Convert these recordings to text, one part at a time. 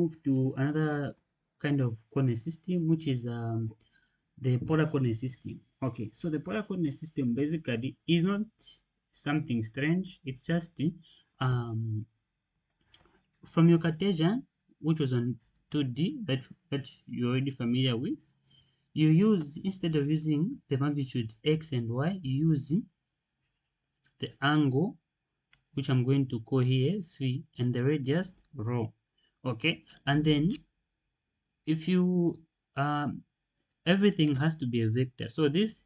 move to another kind of coordinate system, which is the polar coordinate system. Okay, so the polar coordinate system basically is not something strange. It's just um, from your Cartesian, which was on 2D, that you're already familiar with. You use, instead of using the magnitude x and y, you use the angle, which I'm going to call here phi, and the radius rho. Okay, and then if you everything has to be a vector. So this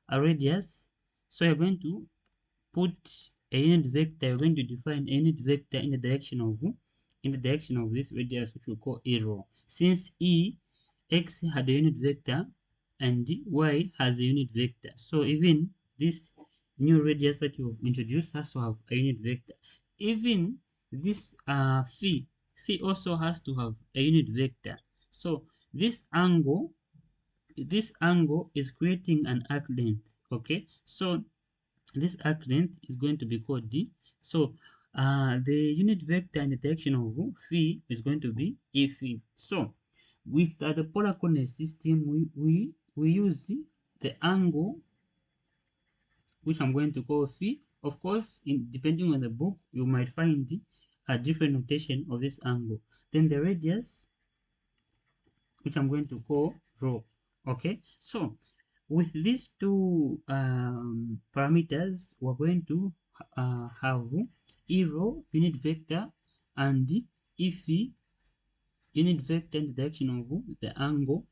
a radius. So you're going to put a unit vector. You're going to define a unit vector in the direction of this radius, which we call e rho. Since x had a unit vector and y has a unit vector, so even this new radius that you've introduced has to have a unit vector. Even this phi also has to have a unit vector. So this angle is creating an arc length. Okay, so this arc length is going to be called d. So the unit vector in the direction of phi is going to be e phi. So with the polar coordinate system, we use the angle, which I'm going to call phi. Of course, depending on the book, you might find a different notation of this angle. Then the radius, which I'm going to call rho. Okay, so with these two parameters, we're going to have e rho unit vector and e phi unit vector in the direction of the angle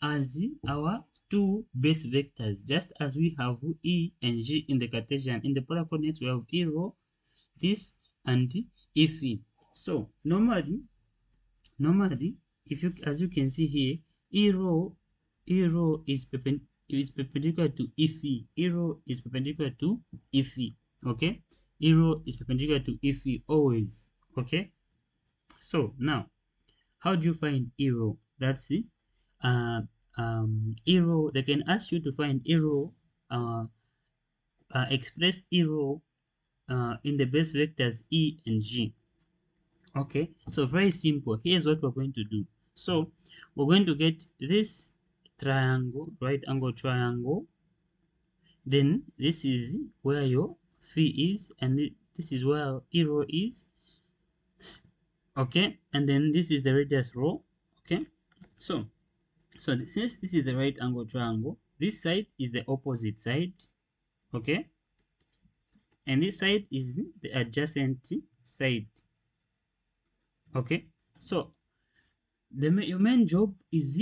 as our two base vectors, just as we have e and g in the Cartesian. In the polar coordinates, we have e rho, this, and e phi. So normally, if you, as you can see here, e rho is perpendicular to e phi. E rho is perpendicular to e phi. Okay, e rho is perpendicular to e phi always. Okay, so now how do you find e rho? That's it. E rho, they can ask you to find e rho, express e rho in the base vectors e and g. Okay, so very simple. Here's what we're going to do. So we're going to get this triangle, right angle triangle. Then this is where your phi is, and this is where e rho is. Okay, and then this is the radius rho. Okay, so since this is a right angle triangle, this side is the opposite side. Okay, and this side is the adjacent side. Okay, so your main job is,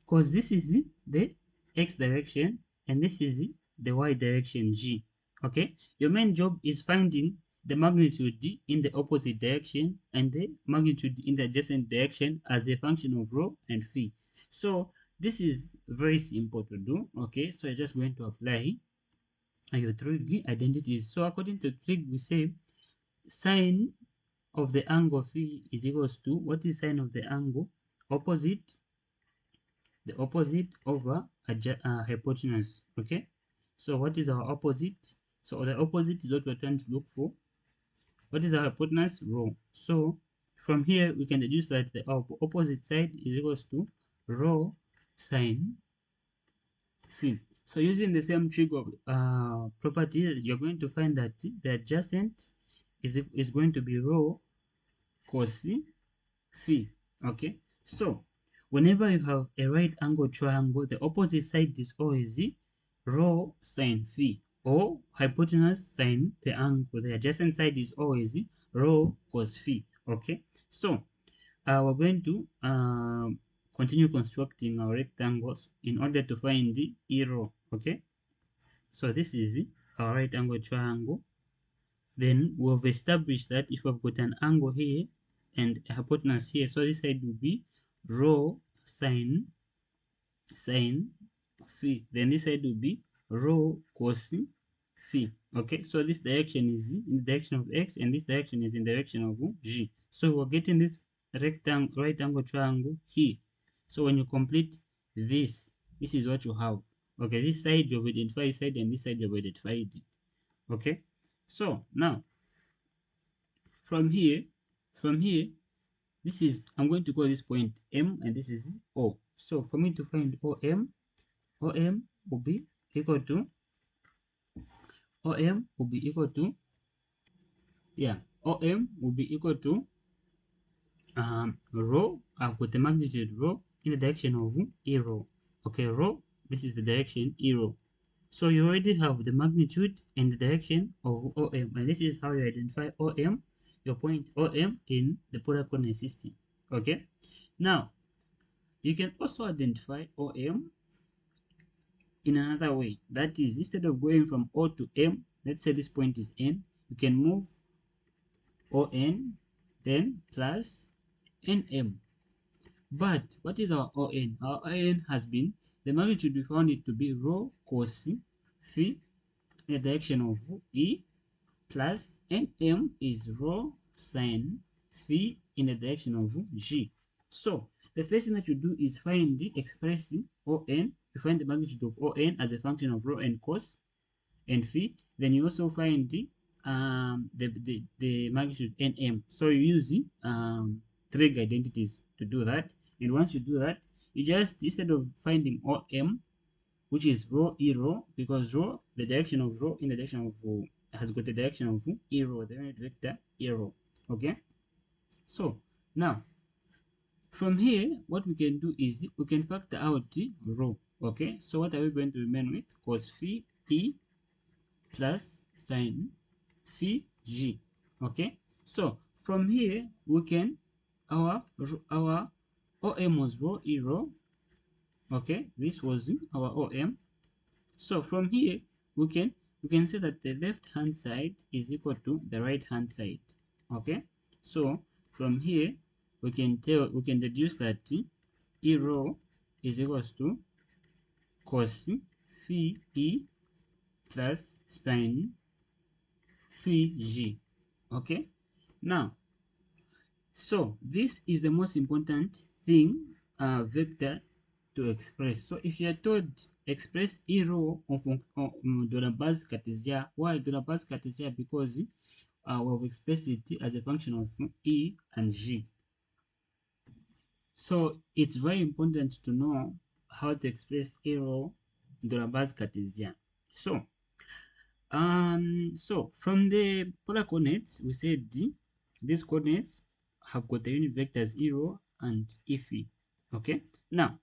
because this is the x direction and this is the y direction g. Okay, your main job is finding the magnitude in the opposite direction and the magnitude in the adjacent direction as a function of rho and phi. So this is very simple to do. Okay, so you're just going to apply your trig identities. So according to trig, we say sine of the angle phi is equals to, what is sine of the angle? Opposite, the opposite over hypotenuse. Okay, so what is our opposite? So the opposite is what we're trying to look for. What is our hypotenuse? Rho. So from here we can deduce that the opposite side is equals to rho sine phi. So using the same trig of properties, you're going to find that the adjacent is going to be rho cos phi. Okay, so whenever you have a right angle triangle, the opposite side is always rho sine phi, or hypotenuse sine the angle. The adjacent side is always rho cos phi. Okay, so we're going to continue constructing our rectangles in order to find the e rho. Okay, so this is our right angle triangle. Then we've established that if we've got an angle here and a hypotenuse here, so this side will be rho sine phi, then this side will be rho cos phi. Okay, so this direction is in the direction of x and this direction is in the direction of g. So we're getting this rectangle, right angle triangle here. So when you complete this is what you have. Okay, this side you've identified side and this side you've identified it. Okay, so now from here This is, I'm going to call this point M and this is O. So for me to find OM will be equal to, OM will be equal to, yeah, OM will be equal to rho. I've got the magnitude rho in the direction of E rho. Okay, rho, this is the direction E rho. So you already have the magnitude and the direction of OM, and this is how you identify OM, your point OM in the polar coordinate system. Okay, now you can also identify OM in another way. That is, instead of going from O to M, let's say this point is N, you can move ON, then plus NM. But what is our ON? Our ON has been, the magnitude we found it to be rho cos phi in the direction of E, plus NM is rho sine phi in the direction of G. So the first thing that you do is express ON. You find the magnitude of ON as a function of rho and cos and phi. Then you also find the magnitude NM. So you use trig identities to do that. And once you do that, you just, instead of finding OM, which is rho E rho, because rho, the direction of rho in the direction of has got the direction of E rho, the unit vector E rho. Okay, so now from here, what we can do is we can factor out rho. Okay, so what are we going to remain with? Cos phi E plus sine phi G. Okay, so from here we can, our OM was rho E rho. Okay, this was our OM. So from here we can say that the left hand side is equal to the right hand side. Okay, so from here we can deduce that E rho is equals to cos phi E plus sine phi G. Okay, now, so this is the most important thing, vector to express. So if you are told express E rho de la base cartesian, why de la base cartesian? Because we have expressed it as a function of E and G. So it's very important to know how to express E rho de la base cartesian. So from the polar coordinates, we said these coordinates have got the unit vectors E rho and E phi. Okay, now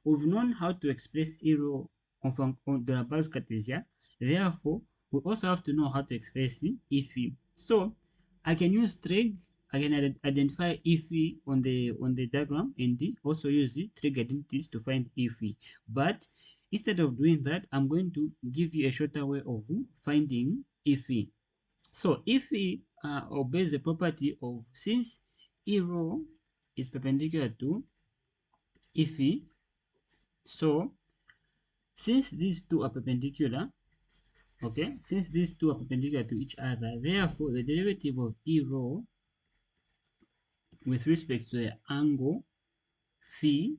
we've known how to express E rho on the base cartesian. Therefore, we also have to know how to express E phi. So I can use trig. I can identify E phi on the diagram and also use trig identities to find E phi. But instead of doing that, I'm going to give you a shorter way of finding E phi. So E phi obeys the property of, since E rho is perpendicular to E phi, so since these two are perpendicular, okay, since these two are perpendicular to each other, therefore the derivative of E rho with respect to the angle phi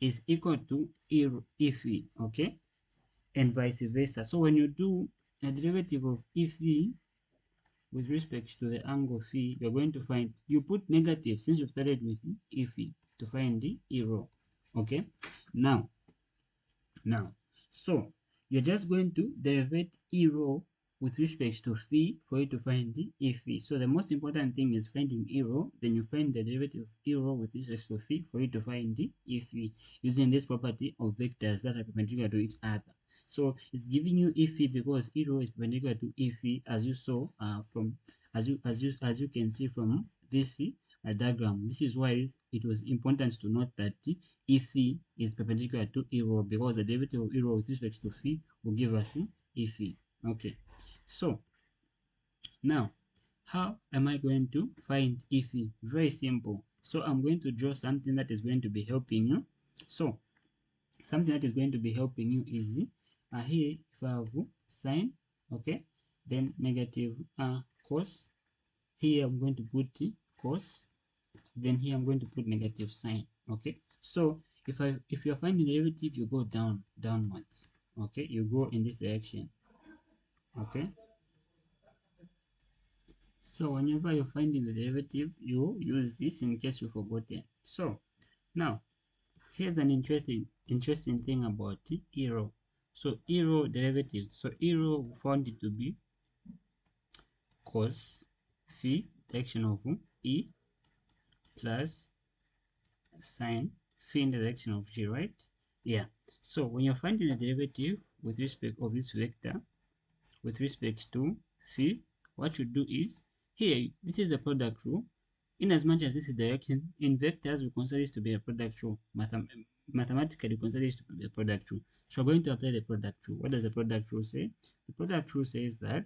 is equal to E phi, okay, and vice versa. So when you do a derivative of E phi with respect to the angle phi, you're going to find, you put negative since you started with E phi to find the E rho. Okay, now so you're just going to derivate E rho with respect to phi for you to find the E phi. So the most important thing is finding E rho, then you find the derivative of E rho with respect to phi for you to find the E phi using this property of vectors that are perpendicular to each other. So it's giving you E phi because E rho is perpendicular to E phi, as you saw from as you can see from this diagram. This is why it was important to note that E phi is perpendicular to E rho, because the derivative of E rho with respect to phi will give us E phi. Okay, so now how am I going to find E phi? Very simple. So I'm going to draw something that is going to be helping you. So something that is going to be helping you is here, if I have sine, okay, then negative cos. Here I'm going to put cos, then here I'm going to put negative sign. Okay, so if you're finding the derivative, you go downwards. Okay, you go in this direction. Okay, So whenever you're finding the derivative, you use this in case you forgot it. So now here's an interesting thing about E row. So E row derivatives. So E row we found it to be cos phi direction of E plus sine phi in the direction of G, right? Yeah. So when you're finding the derivative with respect of this vector with respect to phi, what you do is here this is a product rule. In as much as this is direction, in vectors we consider this to be a product rule. Mathematically we consider this to be a product rule. So we're going to apply the product rule. What does the product rule say? The product rule says that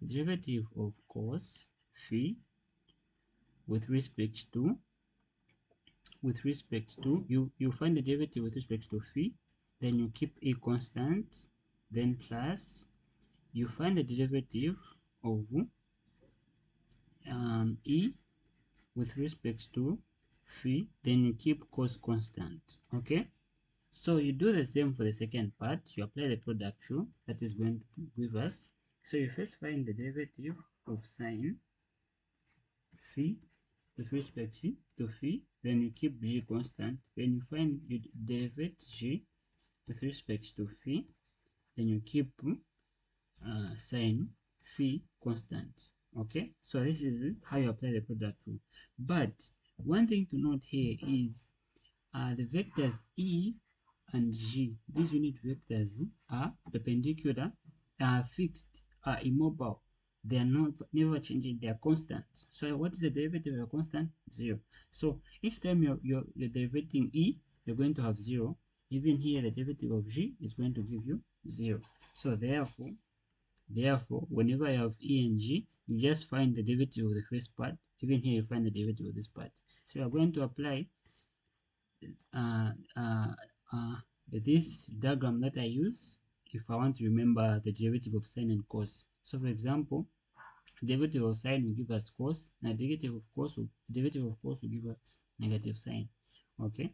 the derivative of cos phi with respect to you find the derivative with respect to phi, then you keep a constant, then plus you find the derivative of e with respect to phi, then you keep cos constant. Okay, so you do the same for the second part. You apply the product rule that is going to give us, so you first find the derivative of sine phi with respect to phi, then you keep g constant, then you find you derivate g with respect to phi, then you keep sine phi constant. Okay, so this is how you apply the product rule. But one thing to note here is the vectors E and G, these unit vectors are perpendicular, are fixed, are immobile. They are not never changing, they are constant. So what is the derivative of a constant? 0. So each time you're derivating E, you're going to have 0. Even here, the derivative of G is going to give you 0. So therefore, whenever you have E and G, you just find the derivative of the first part. Even here, you find the derivative of this part. So you are going to apply uh, uh, uh, this diagram that I use if I want to remember the derivative of sine and cos. So for example, derivative of sine will give us cos, and derivative of cos will give us negative sine. Okay,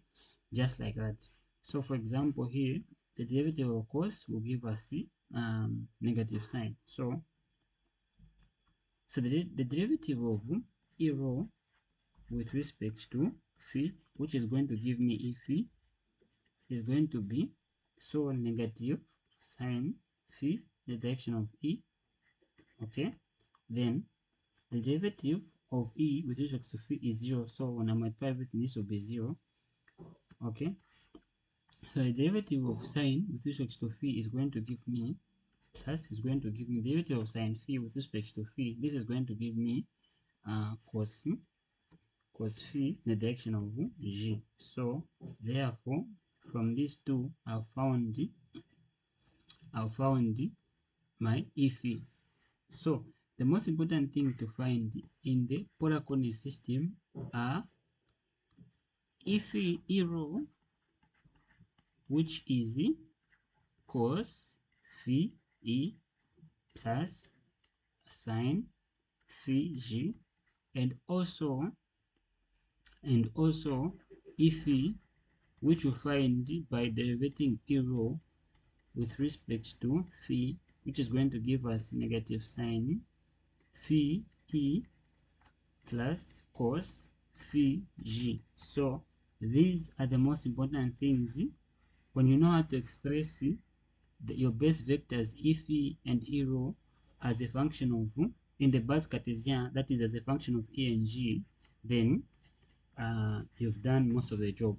just like that. So for example here, the derivative of cos will give us negative sine. So the derivative of E rho with respect to phi, which is going to give me E phi, is going to be negative sine phi the direction of E. Okay, then the derivative of E with respect to phi is 0, so when I multiply everything this will be 0. Okay, so the derivative of sine with respect to phi is going to give me plus, is going to give me derivative of sine phi with respect to phi, this is going to give me cos phi in the direction of G. So therefore from these two I've found my E phi. So the most important thing to find in the polar coordinate system are E phi E rho, which is cos phi E plus sine phi G, and also E phi, which you find by derivating E rho with respect to phi, which is going to give us negative sine phi E plus cos phi G. So these are the most important things when you know how to express your base vectors E phi and E rho as a function of in the base Cartesian, that is as a function of E and G, then you've done most of the job.